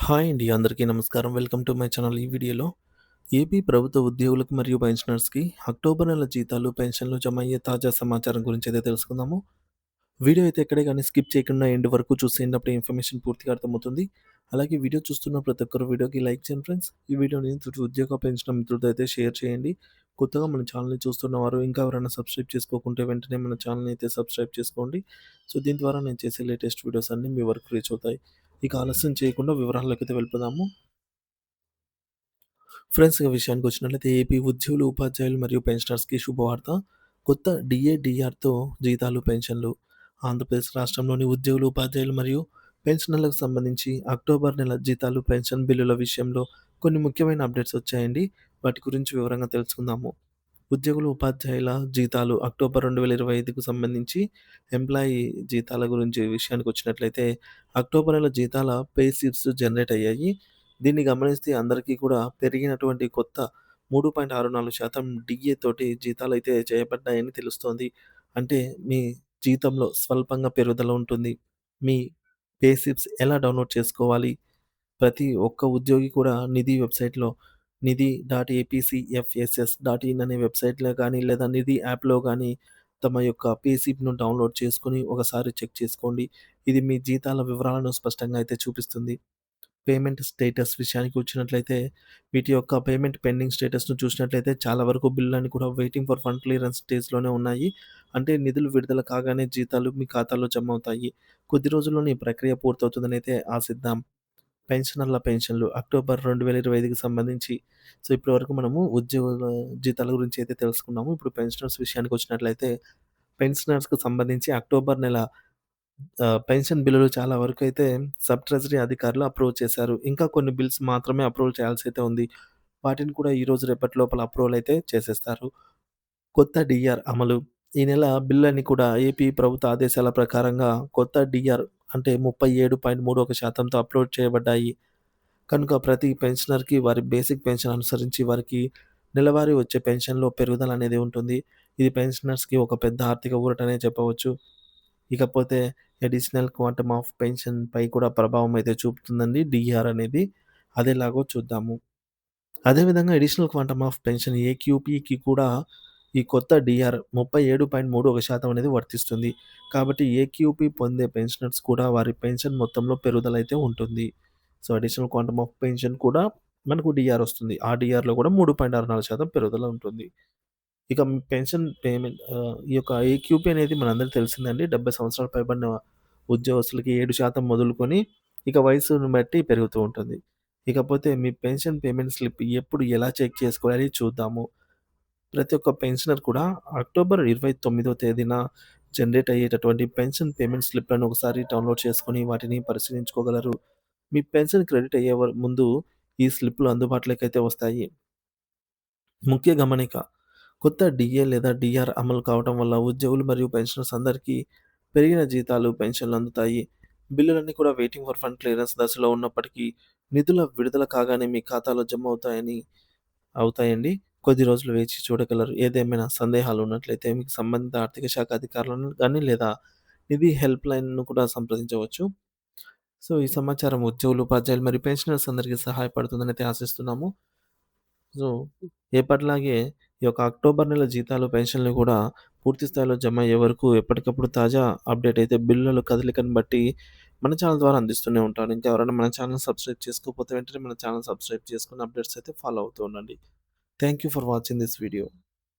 Hi అండి. అందరికీ నమస్కారం. Welcome to my channel. ఈ వీడియోలో ఏపీ ప్రభుత్వ ఉద్యోగులకు మరియు పెన్షనర్స్‌కి అక్టోబర్ నెల జీతాలు, పెన్షన్‌లు జమ అయ్యే తాజా సమాచారం గురించి అయితే తెలుసుకుందాము. వీడియో అయితే ఎక్కడే గాని స్కిప్ చేయకుండా ఎండ్ వరకు చూసేయండి. అప్పుడే ఇన్ఫర్మేషన్ పూర్తిగా అర్థమవుతుంది. అలాగే వీడియో చూస్తున్న ప్రతి ఒక్కరు వీడియోకి లైక్ చేయండి ఫ్రెండ్స్. ఈ వీడియోని తోటి ఉద్యోగ పెన్షన్ మిత్రులతో అయితే షేర్ చేయండి. కొత్తగా మన ఛానల్‌ని చూస్తున్నవారు ఇంకా ఎవరైనా సబ్స్క్రైబ్ చేసుకోకుంటే వెంటనే మన ఛానల్‌ని అయితే సబ్స్క్రైబ్ చేసుకోండి. సో, దీని ద్వారా నేను చేసే లేటెస్ట్ వీడియోస్ అన్నీ మీ వరకు రీచ్ అవుతాయి. ఇక ఆలస్యం చేయకుండా వివరాల్లోకైతే వెళ్ళిపోదాము. ఫ్రెండ్స్ ఇక విషయానికొచ్చినట్లయితే ఏపీ ఉద్యోగులు, ఉపాధ్యాయులు మరియు పెన్షనర్స్‌కి శుభవార్త. కొత్త డీఏడీఆర్‌తో జీతాలు, పెన్షన్లు ఆంధ్రప్రదేశ్ రాష్ట్రంలోని ఉద్యోగులు, ఉపాధ్యాయులు మరియు పెన్షనర్లకు సంబంధించి అక్టోబర్ నెల జీతాలు, పెన్షన్ బిల్లుల విషయంలో కొన్ని ముఖ్యమైన అప్డేట్స్ వచ్చాయండి. వాటి గురించి వివరంగా తెలుసుకుందాము. ఉద్యోగులు, ఉపాధ్యాయుల జీతాలు అక్టోబర్ 2025కు సంబంధించి ఎంప్లాయీ జీతాల గురించి విషయానికొచ్చినట్లయితే అక్టోబర్ నెల జీతాల పే స్లిప్స్ జనరేట్ అయ్యాయి. దీన్ని గమనిస్తే అందరికీ కూడా పెరిగినటువంటి కొత్త 3.64% డీఏ తోటి జీతాలైతే చేయబడ్డాయని తెలుస్తోంది. అంటే మీ జీతంలో స్వల్పంగా పెరుగుదల ఉంటుంది. మీ పే స్లిప్స్ ఎలా డౌన్‌లోడ్ చేసుకోవాలి? ప్రతి ఒక్క ఉద్యోగి కూడా నిధి వెబ్‌సైట్‌లో నిధి.ఏపీసీఎఫ్ఎస్ఎస్.ఇన్ అనే వెబ్‌సైట్‌లో గానీ, లేదా నిధి యాప్‌లో గానీ తమ యొక్క పే స్లిప్‌ను డౌన్‌లోడ్ చేసుకొని ఒకసారి చెక్ చేసుకోండి. ఇది మీ జీతాల వివరాలను స్పష్టంగా అయితే చూపిస్తుంది. పేమెంట్ స్టేటస్ విషయానికి వచ్చినట్లయితే, వీటి యొక్క పేమెంట్ పెండింగ్ స్టేటస్‌ను చూసినట్లయితే చాలా వరకు బిల్లులన్నీ కూడా వెయిటింగ్ ఫర్ ఫండ్ క్లియరెన్స్ స్టేజ్‌లోనే ఉన్నాయి. అంటే నిధులు విడుదల కాగానే జీతాలు మీ ఖాతాలో జమ అవుతాయి. కొద్ది రోజుల్లోనే ఈ ప్రక్రియ పూర్తవుతుందనైతే ఆశిద్దాం. పెన్షనర్ల పెన్షన్‌లు అక్టోబర్ 2025కి సంబంధించి సో, ఇప్పటివరకు మనము ఉద్యోగుల జీతాల గురించి అయితే తెలుసుకున్నాము. ఇప్పుడు పెన్షనర్స్ విషయానికొచ్చినట్లయితే, పెన్షనర్స్‌కి సంబంధించి అక్టోబర్ నెల పెన్షన్ బిల్లులు చాలా వరకైతే సబ్ ట్రెజరీ అధికారులు అప్రూవ్ చేశారు. ఇంకా కొన్ని బిల్స్ మాత్రమే అప్రూవల్ చేయాల్సయితే ఉంది. వాటిని కూడా ఈరోజు రేపటి లోపల అప్రూవల్ అయితే చేసేస్తారు. కొత్త డీఆర్ అమలు. ఈ నెల బిల్లులన్నీ కూడా ఏపీ ప్రభుత్వ ఆదేశాల ప్రకారంగా కొత్త డీఆర్ అంటే 37.31%తో అప్‌లోడ్ చేయబడ్డాయి. కనుక ప్రతి పెన్షనర్‌కి వారి బేసిక్ పెన్షన్ అనుసరించి వారికి నెలవారీ వచ్చే పెన్షన్‌లో పెరుగుదల అనేది ఉంటుంది. ఇది పెన్షనర్స్‌కి ఒక పెద్ద ఆర్థిక ఊరటనే చెప్పవచ్చు. ఇకపోతే అడిషనల్ క్వాంటమ్ ఆఫ్ పెన్షన్ పై కూడా ప్రభావం అయితే చూపుతుందండి డీఆర్ అనేది. అదెలాగో చూద్దాము. అదేవిధంగా అడిషనల్ క్వాంటమ్ ఆఫ్ పెన్షన్ ఏక్యూపీకి కూడా ఈ కొత్త డీఆర్ 37.31% అనేది వర్తిస్తుంది. కాబట్టి ఏక్యూపీ పొందే పెన్షనర్స్ కూడా వారి పెన్షన్ మొత్తంలో పెరుగుదలైతే ఉంటుంది. So, additional quantum of pension కూడా మనకు డీఆర్ వస్తుంది. ఆ డీఆర్‌లో కూడా 3.64% పెరుగుదల ఉంటుంది. ఇక పెన్షన్ పేమెంట్ ఈ యొక్క ఏక్యూపీ అనేది మనందరికీ తెలిసిందండి. 70 సంవత్సరాలు పైబడిన ఉద్యోగస్తులకి 7% మొదలుకొని ఇక వయసును బట్టి పెరుగుతూ ఉంటుంది. ఇకపోతే మీ పెన్షన్ పేమెంట్ స్లిప్ ఎప్పుడు ఎలా చెక్ చేసుకోవాలి చూద్దాము. ప్రతి ఒక్క పెన్షనర్ కూడా అక్టోబర్ 29వ తేదీన జనరేట్ అయ్యేటటువంటి పెన్షన్ పేమెంట్ స్లిప్‌లను ఒకసారి డౌన్‌లోడ్ చేసుకొని వాటిని పరిశీలించుకోగలరు. మీ పెన్షన్ క్రెడిట్ అయ్యే ముందు ఈ స్లిప్‌లు అందుబాటులోకైతే వస్తాయి. ముఖ్య గమనిక కొత్త డీఏ లేదా డీఆర్ అమలు కావడం వల్ల ఉద్యోగులు మరియు పెన్షనర్స్ అందరికీ పెరిగిన జీతాలు, పెన్షన్లు అందుతాయి. బిల్లులన్నీ కూడా వెయిటింగ్ ఫర్ ఫండ్ క్లియరెన్స్ దశలో ఉన్నప్పటికీ నిధుల విడుదల కాగానే మీ ఖాతాలో జమ అవుతాయండి. కొద్ది రోజులు వేచి చూడగలరు. ఏదేమైనా సందేహాలు ఉన్నట్లయితే మీకు సంబంధిత ఆర్థిక శాఖ అధికారులను గాని లేదా నిధి హెల్ప్ లైన్‌ను కూడా సంప్రదించవచ్చు. సో, ఈ సమాచారం ఉద్యోగులు, ఉపాధ్యాయులు మరియు పెన్షనర్స్ అందరికీ సహాయపడుతుందనైతే ఆశిస్తున్నాము. సో, ఎప్పటిలాగే ఈ యొక్క అక్టోబర్ నెల జీతాలు, పెన్షన్‌లు కూడా పూర్తి స్థాయిలో జమ అయ్యే వరకు ఎప్పటికప్పుడు తాజా అప్డేట్ అయితే బిల్లుల కదలికను బట్టి మన ఛానల్ ద్వారా అందిస్తూనే ఉంటాను. ఇంకా ఎవరైనా మన ఛానల్ సబ్స్క్రైబ్ చేసుకోకపోతే వెంటనే మన ఛానల్ సబ్స్క్రైబ్ చేసుకొని అప్డేట్స్ అయితే ఫాలో అవుతూ ఉండండి. Thank you for watching this video.